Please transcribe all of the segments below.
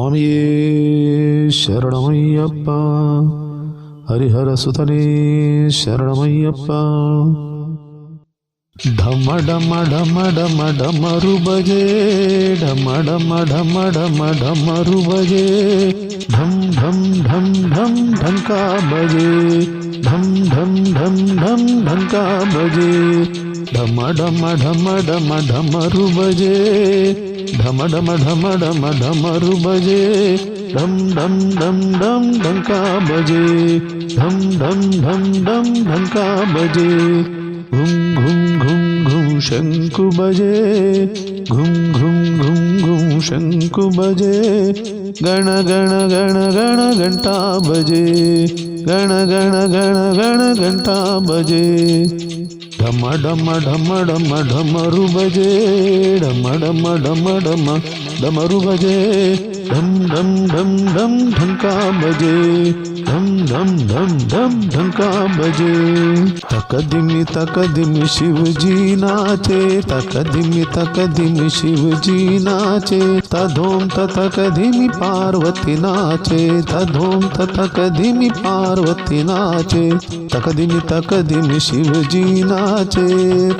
ಸ್ವಾಮಿಯೇ ಶರಣಮಯ್ಯಪ್ಪ. ಹರಿಹರ ಸುತನೇ ಶರಣಮಯ್ಯಪ್ಪ. ಢಮ ಢಮ ಢಮ ಢಮ ಢಮರು ಬಜೆ, ಢಮ ಢಮ ಢಮ ಢಮ ಢಮರು ಬಜೆ, ಢಂ ಢಂ ಢಂ ಢಂ ಢಂಕಾ ಬಜೆ, ಢಂ ಢಂ ಢಂ ಢಂ ಢಂಕಾ ಬಜೆ, ಢಮ ಢಮ ಢಮ ಢಮ ಢಮರು ಬಜೆ, ಢಮ ಢಮ ಢಮ ಢಮ ಢಮರು ಬಜೆ, ಢಂ ಢಂ ಢಂ ಢಂ ಢಂಕಾ ಬಜೆ, ಢಂ ಢಂ ಢಂ ಢಂ ಢಂಕಾ ಬಜೆ. ಘುಂ ಘುಂ ಘುಂ ಘುಂ ಶಂಕು ಬಜೆ, ಘುಂ ಘುಂ ಘುಂ ಘುಂ ಶಂಕು ಬಜೆ, ಗಣ ಗಣ ಗಣ ಗಣ ಗಂಟಾ ಬಜೆ, ಗಣ ಗಣ ಗಣ ಗಣ ಗಂಟಾ ಬಜೆ, ಢಮ ಢಮ ಢಮ ಢಮ ಢಮರು ಬಜೆ, ಢಮ ಢಮ ಢಮ ಢಮ ಢಮರು ಬಜೆ, ಢಂ ಢಂ ಢಂ ಢಂ ಢಂಕಾ ಬಜೆ, ಢಂ ಢಂ ಢಂ ಢಂ ಢಂಕಾ ಬಜೆ. ತಕದಿಮಿ ಶಿವಜಿ ನಾಚೆ, ತಕದಿಮಿ ಶಿವಜಿ ನಾಚೆ, ತಧೋಂ ತಕದಿಮಿ ಪಾರ್ವತಿ ನಾಚೆ, ತಧೋಂ ತಕದಿಮಿ ಪಾರ್ವತಿ ನಾಚೆ, ತಕದಿಮಿ ಶಿವಜಿ ನಾಚೆ,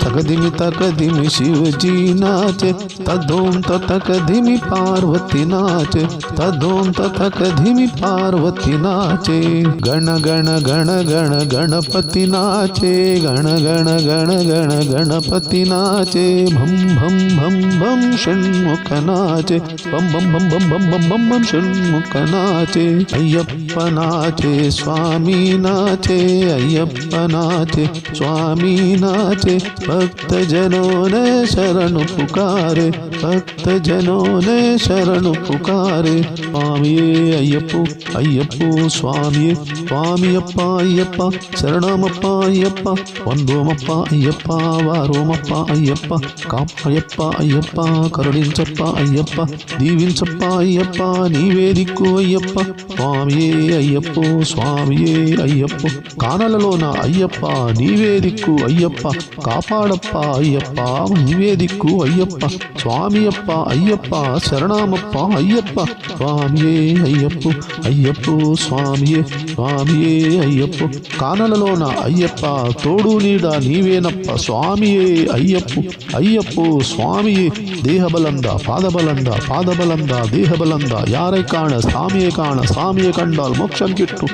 ತಕದಿಮಿ ಶಿವಜಿ ನಾಚೆ, ತಧೋಂ ತಕದಿಮಿ ಪಾರ್ವತಿ ನಾಚೆ, ತಧೋಂ ತಕದಿಮಿ ಪಾರ್ವತಿ ನಾಚೆ. ಗಣ ಗಣ ಗಣ ಗಣ ಗಣಪತಿ ನಾಚೆ, ಗಣ ಗಣ ಗಣ ಗಣ ಗಣಪತಿ ನಾಚೆ, ಭಂ ಭಂ ಭಂ ಭಂ ಷಣ್ಮುಖ ನಾಚೆ, ಬಂ ಬಂ ಬಂ ಬಂ ಬಂ ಬಂ ಬಂ ಬಂ ಷಣ್ಮುಖ ನಾಚೆ. ಅಯ್ಯಪ್ಪ ನಾಚೆ ಸ್ವಾಮಿ ನಾಚೆ, ಅಯ್ಯಪ್ಪ ನಾಚೆ ಸ್ವಾಮಿ ನಾಚೆ, ಭಕ್ತ ಜನೋನೆ ಶರಣು ಪುಕಾರೆ, ಭಕ್ತ ಜನೋನೆ ಶರಣು ಪುಕಾರೆ. ಸ್ವಾಮಿಯೇ ಅಯ್ಯಪ್ಪು ಅಯ್ಯಪ್ಪು ಸ್ವಾಮಿಯೇ, ಸ್ವಾಮಿಯಪ್ಪ ಅಯ್ಯಪ್ಪ ಶರಣಮಪ್ಪ ಅಯ್ಯಪ್ಪ, వందోమప్ప అయ్యప్ప, వారోమప్ప అయ్యప్ప, కాపాయప్ప అయ్యప్ప, కరుణించప్ప అయ్యప్ప, దీవించప్ప అయ్యప్ప, నీవే దిక్కు అయ్యప్ప. స్వామియే అయ్యప్పో స్వామియే అయ్యప్పో, కానలలోన అయ్యప్ప నీవే దిక్కు అయ్యప్ప, కాపాడప్ప అయ్యప్ప నీవే దిక్కు అయ్యప్ప. స్వామియప్ప అయ్యప్ప శరణమప్ప అయ్యప్ప, స్వామియే అయ్యప్పో అయ్యప్పో స్వామియే, స్వామియే అయ్యప్పో, కానలలోన అయ్యప్ప తోడు నీడ నీవేనప్ప. స్వామియే అయ్యప్పు అయ్యಪ್ಪೋ ಸ್ವಾಮಿಯೇ, ದೇಹಬಲಂದ ಪಾದಬಲಂದ ಪಾದಬಲಂದ ದೇಹಬಲಂದ ಯಾರೈ ಕಾಣ ಸ್ವಾಮಿಯೇ ಕಾಣ, ಸ್ವಾಮಿಯೇ ಕಂಡಾಲ್ ಮೋಕ್ಷಂ ಕಿಟ್ಟು,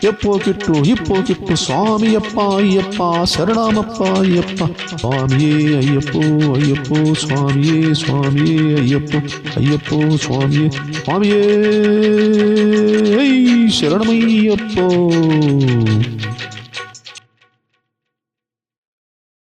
ಎಪ್ಪೋ ಕಿಟ್ಟು ಹಿಪ್ಪೋ ಕಿಟ್ಟು. ಸ್ವಾಮಿಯಪ್ಪ ಅಯ್ಯಪ್ಪ ಶರಣಮಪ್ಪ ಅಯ್ಯಪ್ಪ, ಸ್ವಾಮಿಯೇ ಅಯ್ಯಪ್ಪೋ ಅಯ್ಯಪ್ಪೋ ಸ್ವಾಮಿಯೇ, ಸ್ವಾಮಿಯೇ ಅಯ್ಯಪ್ಪೋ ಅಯ್ಯಪ್ಪೋ ಸ್ವಾಮಿಯೇ, ಸ್ವಾಮಿಯೇ ಶರಣಮಯ್ಯಪ್ಪೋ.